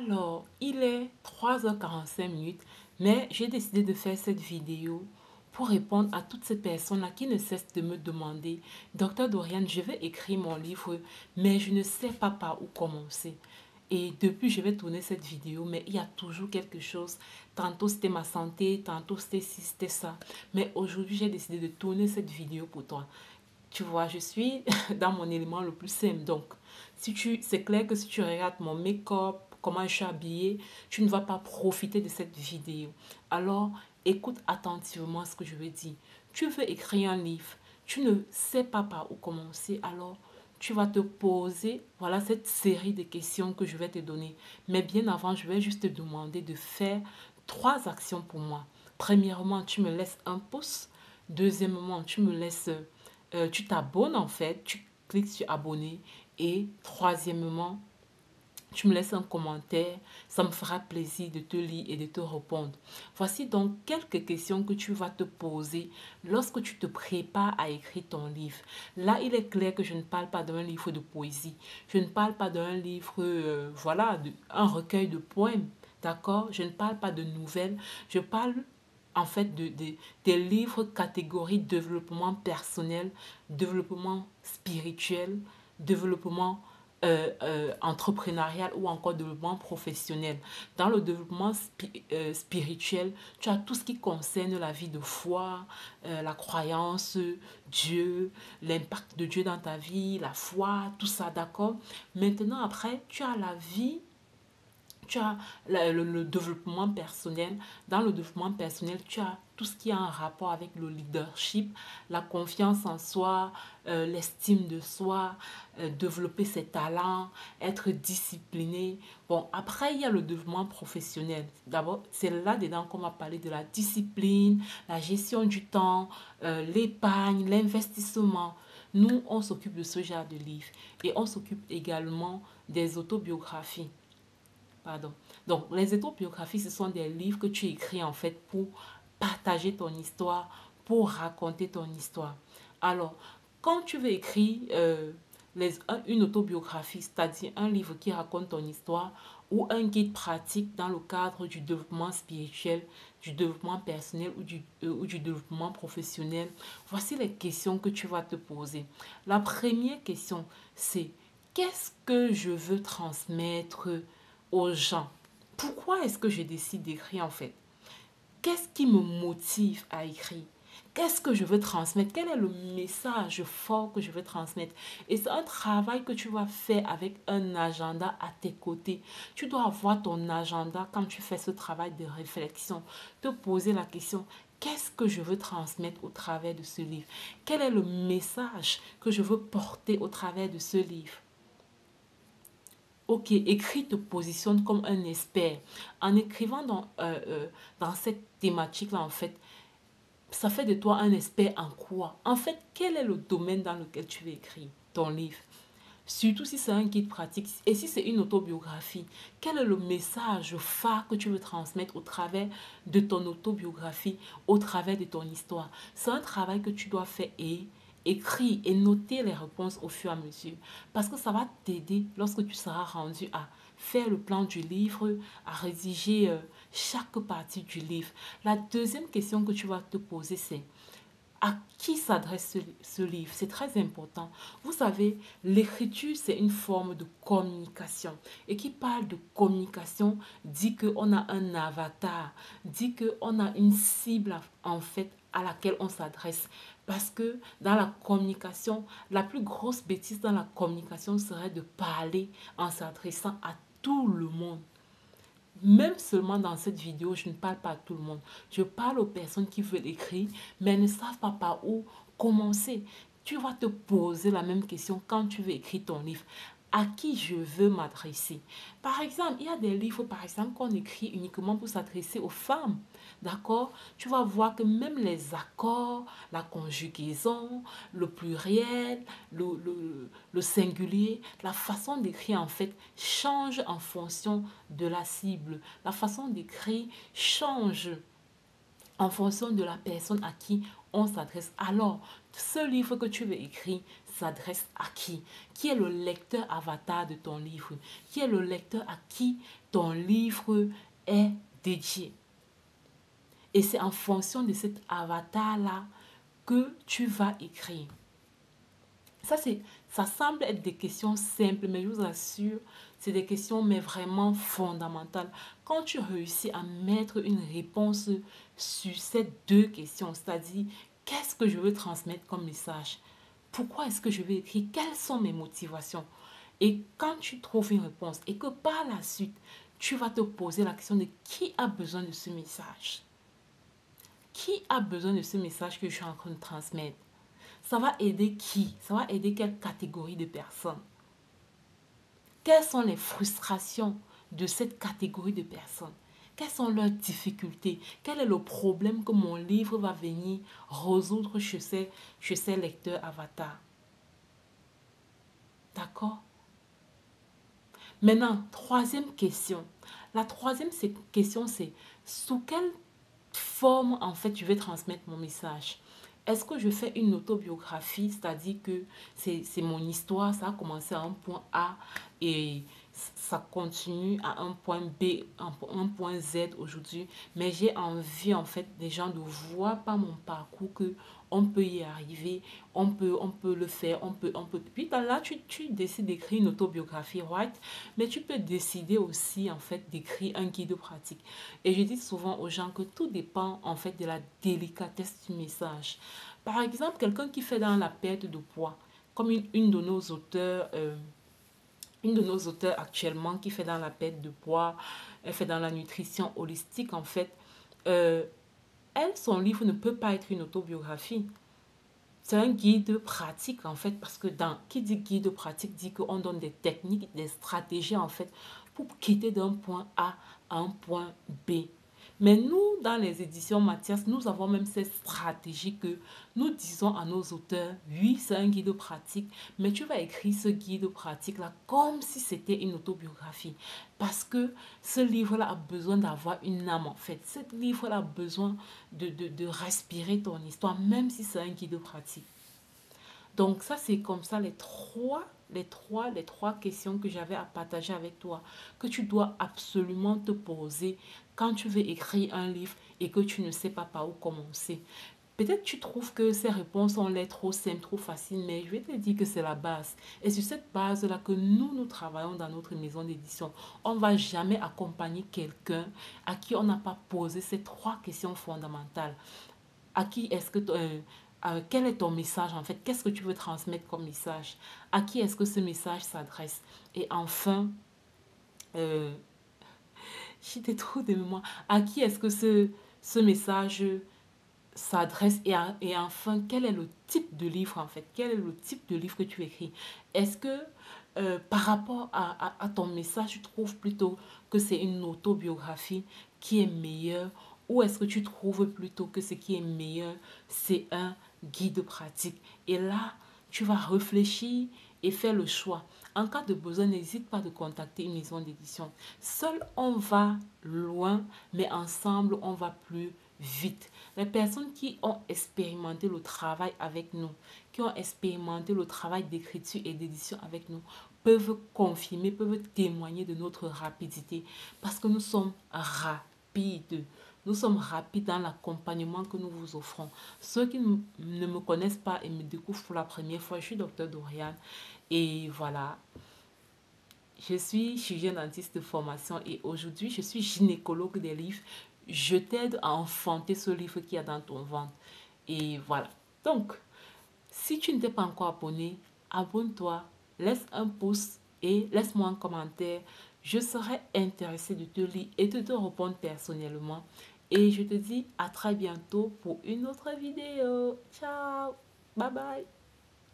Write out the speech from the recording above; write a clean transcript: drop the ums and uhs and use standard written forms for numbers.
Alors, il est 3h45, mais j'ai décidé de faire cette vidéo pour répondre à toutes ces personnes-là qui ne cessent de me demander, Docteur Doriane, je vais écrire mon livre, mais je ne sais pas par où commencer. Et depuis, je vais tourner cette vidéo, mais il y a toujours quelque chose. Tantôt, c'était ma santé, tantôt, c'était ci, c'était ça. Mais aujourd'hui, j'ai décidé de tourner cette vidéo pour toi. Tu vois, je suis dans mon élément le plus simple. Donc, c'est clair que si tu regardes mon make-up, comment je suis habillée, tu ne vas pas profiter de cette vidéo. Alors, écoute attentivement ce que je veux dire. Tu veux écrire un livre, tu ne sais pas par où commencer, alors tu vas te poser, voilà cette série de questions que je vais te donner. Mais bien avant, je vais juste te demander de faire 3 actions pour moi. Premièrement, tu me laisses un pouce. Deuxièmement, tu t'abonnes en fait, tu cliques sur abonner. Et troisièmement, tu me laisses un commentaire, ça me fera plaisir de te lire et de te répondre. Voici donc quelques questions que tu vas te poser lorsque tu te prépares à écrire ton livre. Là, il est clair que je ne parle pas d'un livre de poésie. Je ne parle pas d'un livre, un recueil de poèmes. D'accord? Je ne parle pas de nouvelles. Je parle en fait des livres catégorie développement personnel, développement spirituel, développement entrepreneurial ou encore développement professionnel. Dans le développement spirituel, tu as tout ce qui concerne la vie de foi, la croyance, Dieu, l'impact de Dieu dans ta vie, la foi, tout ça, d'accord? Maintenant, après, tu as la vie, tu as le développement personnel. Dans le développement personnel, tu as tout ce qui a un rapport avec le leadership, la confiance en soi, l'estime de soi, développer ses talents, être discipliné. Bon, après, il y a le développement professionnel. D'abord, c'est là-dedans qu'on va parler de la discipline, la gestion du temps, l'épargne, l'investissement. Nous, on s'occupe de ce genre de livres et on s'occupe également des autobiographies. Pardon. Donc, les autobiographies, ce sont des livres que tu écris en fait pour partager ton histoire, pour raconter ton histoire. Alors, quand tu veux écrire une autobiographie, c'est-à-dire un livre qui raconte ton histoire ou un guide pratique dans le cadre du développement spirituel, du développement personnel ou du développement professionnel, voici les questions que tu vas te poser. La première question, c'est qu'est-ce que je veux transmettre aux gens? Pourquoi est-ce que je décide d'écrire en fait? Qu'est-ce qui me motive à écrire? Qu'est-ce que je veux transmettre? Quel est le message fort que je veux transmettre? Et c'est un travail que tu vas faire avec un agenda à tes côtés. Tu dois avoir ton agenda quand tu fais ce travail de réflexion. Te poser la question, qu'est-ce que je veux transmettre au travers de ce livre? Quel est le message que je veux porter au travers de ce livre? Ok, écrit te positionne comme un expert. En écrivant dans cette thématique-là, en fait, ça fait de toi un expert en quoi? En fait, quel est le domaine dans lequel tu veux écrire ton livre? Surtout si c'est un guide pratique et si c'est une autobiographie, quel est le message phare que tu veux transmettre au travers de ton autobiographie, au travers de ton histoire? C'est un travail que tu dois faire et écrire et noter les réponses au fur et à mesure. Parce que ça va t'aider lorsque tu seras rendu à faire le plan du livre, à rédiger chaque partie du livre. La deuxième question que tu vas te poser, c'est à qui s'adresse ce livre? C'est très important. Vous savez, l'écriture, c'est une forme de communication. Et qui parle de communication dit qu'on a un avatar, dit qu'on a une cible en fait à laquelle on s'adresse. Parce que dans la communication, la plus grosse bêtise dans la communication serait de parler en s'adressant à tout le monde. Même seulement dans cette vidéo, je ne parle pas à tout le monde. Je parle aux personnes qui veulent écrire, mais ne savent pas par où commencer. Tu vas te poser la même question quand tu veux écrire ton livre. À qui je veux m'adresser? Par exemple, il y a des livres, par exemple, qu'on écrit uniquement pour s'adresser aux femmes. D'accord? Tu vas voir que même les accords, la conjugaison, le pluriel, le singulier, la façon d'écrire en fait change en fonction de la cible. La façon d'écrire change en fonction de la personne à qui on s'adresse. Alors, ce livre que tu veux écrire s'adresse à qui? Qui est le lecteur avatar de ton livre? Qui est le lecteur à qui ton livre est dédié. Et c'est en fonction de cet avatar-là que tu vas écrire. Ça semble être des questions simples, mais je vous assure, c'est des questions mais vraiment fondamentales. Quand tu réussis à mettre une réponse sur ces deux questions, c'est-à-dire qu'est-ce que je veux transmettre comme message, pourquoi est-ce que je vais écrire, quelles sont mes motivations, et quand tu trouves une réponse et que par la suite, tu vas te poser la question de qui a besoin de ce message. Qui a besoin de ce message que je suis en train de transmettre? Ça va aider qui? Ça va aider quelle catégorie de personnes? Quelles sont les frustrations de cette catégorie de personnes? Quelles sont leurs difficultés? Quel est le problème que mon livre va venir résoudre chez ces lecteurs avatars? D'accord? Maintenant, troisième question. La troisième question, c'est sous quelle forme, en fait, je vais transmettre mon message? Est-ce que je fais une autobiographie, c'est-à-dire que c'est mon histoire, ça a commencé à un point A et ça continue à un point B, un point Z aujourd'hui, mais j'ai envie en fait des gens de voir par mon parcours que on peut y arriver, on peut le faire, on peut. Puis là, tu décides d'écrire une autobiographie, right? Mais tu peux décider aussi en fait d'écrire un guide pratique. Et je dis souvent aux gens que tout dépend en fait de la délicatesse du message. Par exemple, quelqu'un qui fait dans la perte de poids, comme une de nos auteurs, une de nos auteurs actuellement qui fait dans la perte de poids, elle fait dans la nutrition holistique en fait. Euh, Elle, son livre ne peut pas être une autobiographie. C'est un guide pratique en fait parce que qui dit guide pratique dit qu'on donne des techniques, des stratégies en fait pour quitter d'un point A à un point B. Mais nous, dans les éditions Mathias, nous avons même cette stratégie que nous disons à nos auteurs, oui, c'est un guide pratique, mais tu vas écrire ce guide pratique-là comme si c'était une autobiographie. Parce que ce livre-là a besoin d'avoir une âme, en fait. Ce livre-là a besoin de respirer ton histoire, même si c'est un guide pratique. Donc ça, c'est comme ça les trois questions que j'avais à partager avec toi, que tu dois absolument te poser quand tu veux écrire un livre et que tu ne sais pas par où commencer. Peut-être tu trouves que ces réponses ont l'air trop simples, trop faciles, mais je vais te dire que c'est la base. Et sur cette base-là que nous travaillons dans notre maison d'édition. On ne va jamais accompagner quelqu'un à qui on n'a pas posé ces trois questions fondamentales. À qui est-ce que quel est ton message en fait? Qu'est-ce que tu veux transmettre comme message? À qui est-ce que ce message s'adresse? Et enfin, euh, j'ai trop de mémoire. À qui est-ce que ce message s'adresse et enfin, quel est le type de livre en fait? Quel est le type de livre que tu écris? Est-ce que par rapport à ton message, tu trouves plutôt que c'est une autobiographie qui est meilleure ou est-ce que tu trouves plutôt que ce qui est meilleur, c'est un guide pratique? Et là, tu vas réfléchir et faire le choix. En cas de besoin, n'hésite pas de contacter une maison d'édition. Seul, on va loin, mais ensemble, on va plus vite. Les personnes qui ont expérimenté le travail avec nous, qui ont expérimenté le travail d'écriture et d'édition avec nous, peuvent confirmer, peuvent témoigner de notre rapidité parce que nous sommes rapides. Nous sommes rapides dans l'accompagnement que nous vous offrons. Ceux qui ne me connaissent pas et me découvrent pour la première fois, je suis docteur Doriane et voilà, je suis chirurgien dentiste de formation et aujourd'hui, je suis gynécologue des livres. Je t'aide à enfanter ce livre qu'il y a dans ton ventre. Et voilà. Donc, si tu ne t'es pas encore abonné, abonne-toi, laisse un pouce et laisse-moi un commentaire. Je serai intéressée de te lire et de te répondre personnellement. Et je te dis à très bientôt pour une autre vidéo. Ciao, bye bye.